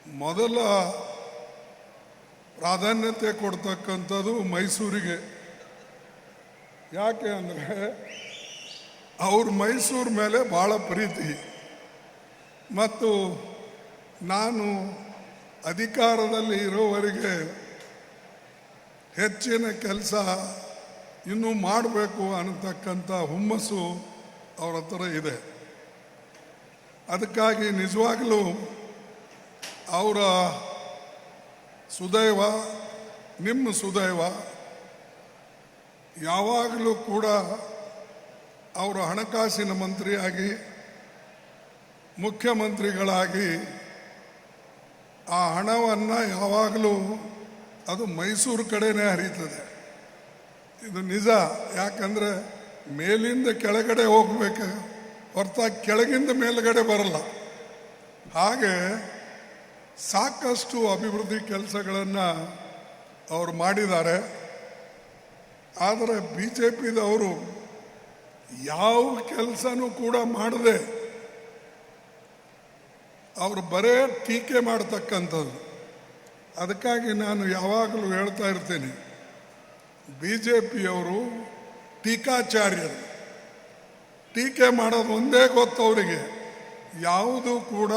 ಮೊದಲ ಪ್ರಾಧಾನ್ಯತೆ ಕೊಡ್ತಕ್ಕಂಥದ್ದು ಮೈಸೂರಿಗೆ. ಯಾಕೆ ಅಂದರೆ ಅವ್ರ ಮೈಸೂರು ಮೇಲೆ ಭಾಳ ಪ್ರೀತಿ, ಮತ್ತು ನಾನು ಅಧಿಕಾರದಲ್ಲಿ ಇರೋವರೆಗೆ ಹೆಚ್ಚಿನ ಕೆಲಸ ಇನ್ನೂ ಮಾಡಬೇಕು ಅನ್ನತಕ್ಕಂಥ ಹುಮ್ಮಸ್ಸು ಅವ್ರ ಹತ್ರ ಇದೆ. ಅದಕ್ಕಾಗಿ ನಿಜವಾಗಲೂ ಅವರ ಸುದೈವ, ನಿಮ್ಮ ಸುದೈವ, ಯಾವಾಗಲೂ ಕೂಡ ಅವರು ಹಣಕಾಸಿನ ಮಂತ್ರಿಯಾಗಿ, ಮುಖ್ಯಮಂತ್ರಿಗಳಾಗಿ ಆ ಹಣವನ್ನು ಯಾವಾಗಲೂ ಅದು ಮೈಸೂರು ಕಡೆನೇ ಹರಿತದೆ. ಇದು ನಿಜ. ಯಾಕಂದರೆ ಮೇಲಿಂದ ಕೆಳಗಡೆ ಹೋಗಬೇಕು ಹೊರತಾಗಿ ಕೆಳಗಿಂದ ಮೇಲುಗಡೆ ಬರಲ್ಲ. ಹಾಗೆ ಸಾಕಷ್ಟು ಅಭಿವೃದ್ಧಿ ಕೆಲಸಗಳನ್ನು ಅವರು ಮಾಡಿದ್ದಾರೆ. ಆದರೆ ಬಿ ಜೆ ಪಿದವರು ಯಾವ ಕೆಲಸನೂ ಕೂಡ ಮಾಡದೆ ಅವರು ಬರೇ ಟೀಕೆ ಮಾಡ್ತಕ್ಕಂಥದ್ದು. ಅದಕ್ಕಾಗಿ ನಾನು ಯಾವಾಗಲೂ ಹೇಳ್ತಾ ಇರ್ತೀನಿ, ಬಿ ಜೆ ಪಿಯವರು ಟೀಕಾಚಾರ್ಯರು. ಟೀಕೆ ಮಾಡೋದು ಒಂದೇ ಗೊತ್ತು ಅವರಿಗೆ, ಯಾವುದು ಕೂಡ